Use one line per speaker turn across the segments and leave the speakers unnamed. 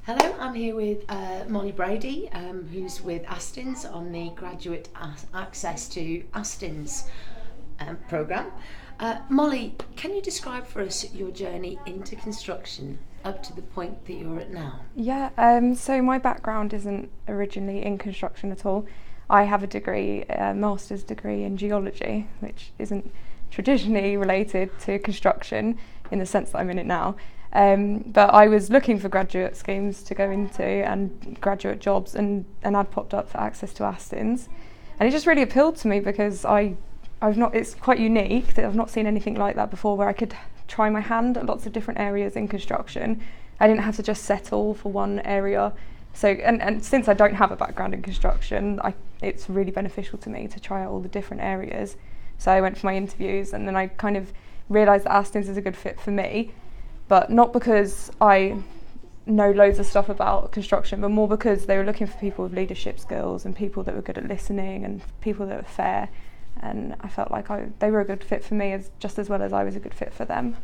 Hello, I'm here with Molly Brady, who's with Astins on the Graduate Access to Astins programme. Molly, can you describe for us your journey into construction up to the point that you're at now?
Yeah, so my background isn't originally in construction at all. I have a degree, a master's degree in geology, which isn't traditionally related to construction in the sense that I'm in it now. But I was looking for graduate schemes to go into and graduate jobs, and an ad popped up for access to Astins, and it just really appealed to me because it's quite unique that I've not seen anything like that before, where I could try my hand at lots of different areas in construction. I didn't have to just settle for one area. So, and since I don't have a background in construction, it's really beneficial to me to try out all the different areas. So I went for my interviews, and then I kind of realised that Astins is a good fit for me, but not because I know loads of stuff about construction, but more because they were looking for people with leadership skills and people that were good at listening and people that were fair. And I felt like they were a good fit for me just as well as I was a good fit for them.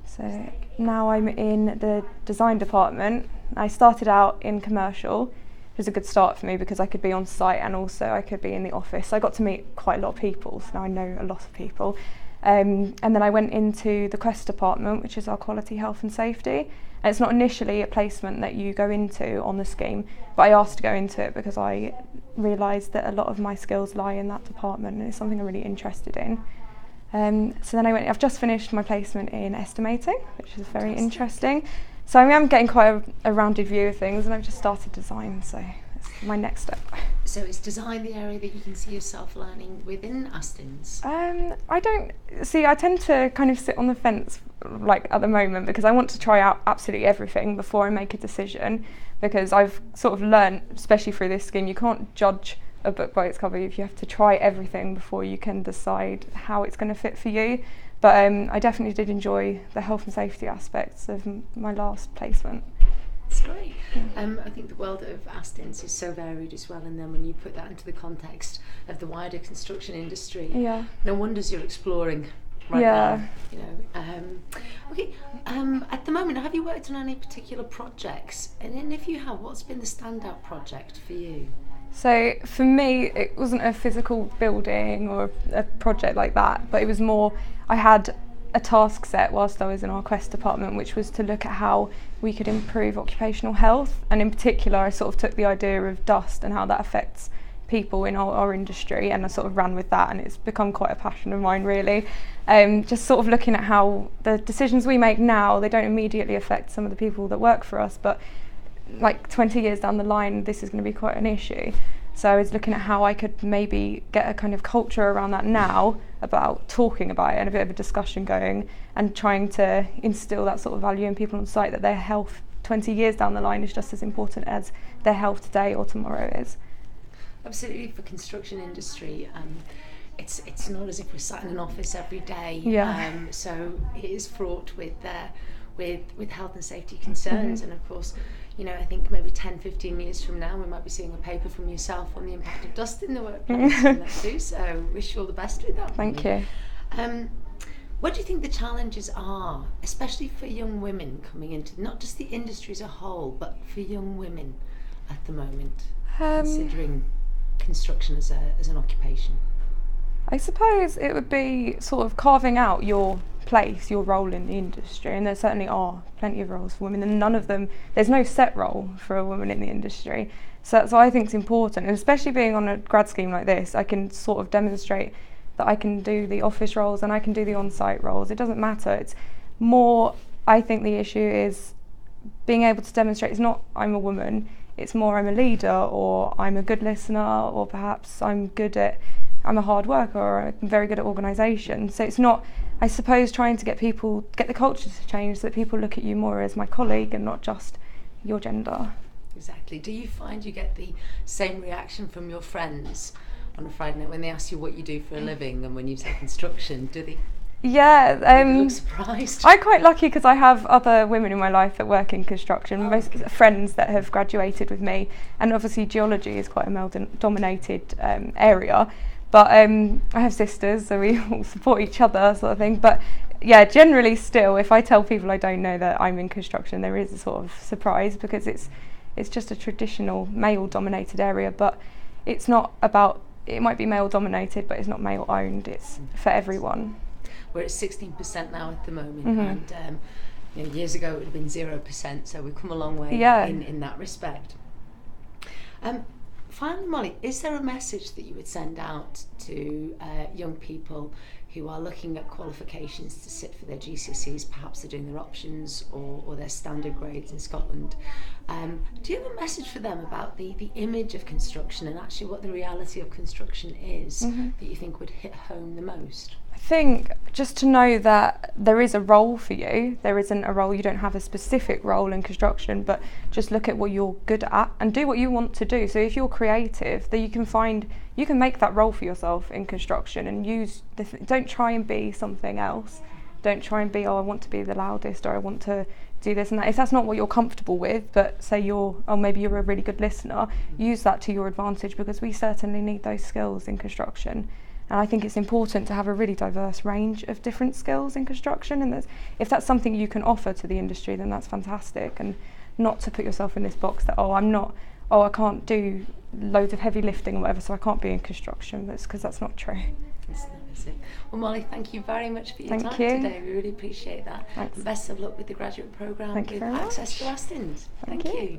So now I'm in the design department. I started out in commercial, which was a good start for me because I could be on site and also I could be in the office. So I got to meet quite a lot of people, so now I know a lot of people. And then I went into the Quest department, which is our quality, health and safety. And it's not initially a placement that you go into on the scheme, but I asked to go into it because I realised that a lot of my skills lie in that department, and it's something I'm really interested in. So then I've just finished my placement in estimating, which is very interesting. So I am getting quite a rounded view of things, and I've just started design, so that's my next step.
So is design the area that you can see yourself learning within Astins?
I tend to kind of sit on the fence like at the moment because I want to try out absolutely everything before I make a decision, because I've sort of learned, especially through this scheme, you can't judge a book by its cover. You have to try everything before you can decide how it's going to fit for you. But I definitely did enjoy the health and safety aspects of my last placement.
That's great. I think the world of Astins is so varied as well, and then when you put that into the context of the wider construction industry, no wonders you're exploring right now. You know. At the moment, have you worked on any particular projects? And if you have, what's been the standout project for you?
So for me, it wasn't a physical building or a project like that, but it was more, I had a task set whilst I was in our Quest department, which was to look at how we could improve occupational health. And in particular, I sort of took the idea of dust and how that affects people in our industry, and I sort of ran with that, and it's become quite a passion of mine, really. Just sort of looking at how the decisions we make now, they don't immediately affect some of the people that work for us, but like 20 years down the line, this is going to be quite an issue. So I was looking at how I could maybe get a kind of culture around that now, about talking about it and a bit of a discussion going, and trying to instill that sort of value in people on site, that their health 20 years down the line is just as important as their health today or tomorrow is.
Absolutely. For construction industry, it's not as if we're sat in an office every day. So it is fraught with health and safety concerns. And of course, you know, I think maybe 10, 15 years from now, we might be seeing a paper from yourself on the impact of dust in the workplace and that too. So wish you all the best with that.
Thank you.
What do you think the challenges are, especially for young women coming into not just the industry as a whole, but for young women at the moment, considering construction as an occupation?
I suppose it would be sort of carving out your place, your role in the industry, and there certainly are plenty of roles for women, and there's no set role for a woman in the industry. So that's why I think it's important, and especially being on a grad scheme like this, I can sort of demonstrate that I can do the office roles and I can do the on-site roles. It doesn't matter. It's more, I think the issue is being able to demonstrate it's not I'm a woman, it's more I'm a leader, or I'm a good listener, or perhaps I'm a hard worker, or I'm very good at organisation. So it's not, I suppose, trying to get the culture to change so that people look at you more as my colleague and not just your gender.
Exactly. Do you find you get the same reaction from your friends on a Friday night when they ask you what you do for a living, and when you say construction, do they?
Yeah,
you look surprised.
I'm quite lucky because I have other women in my life that work in construction, most friends that have graduated with me, and obviously geology is quite a male-dominated area. But I have sisters, so we all support each other, sort of thing. But yeah, generally still, if I tell people I don't know that I'm in construction, there is a sort of surprise, because it's just a traditional male-dominated area, but it's not about, it might be male-dominated, but it's not male-owned, it's for everyone.
We're at 16% now at the moment, and years ago it would have been 0%, so we've come a long way in that respect. Finally, Molly, is there a message that you would send out to young people who are looking at qualifications to sit for their GCSEs, perhaps they're doing their options or their standard grades in Scotland? Do you have a message for them about the image of construction and actually what the reality of construction is that you think would hit home the most?
I think just to know that there is a role for you. There isn't a role, you don't have a specific role in construction, but just look at what you're good at and do what you want to do. So if you're creative, then you can make that role for yourself in construction and use don't try and be something else. Don't try and be, I want to be the loudest, or I want to do this and that. If that's not what you're comfortable with, but say maybe you're a really good listener, use that to your advantage, because we certainly need those skills in construction. And I think it's important to have a really diverse range of different skills in construction, and if that's something you can offer to the industry, then that's fantastic, and not to put yourself in this box that I can't do loads of heavy lifting or whatever, so I can't be in construction, because that's not true.
Well, Molly, thank you very much for your time today. We really appreciate that.
Thanks.
And best of luck with the graduate programme with
Thank you very
Access
much.
to Astins. Thank you.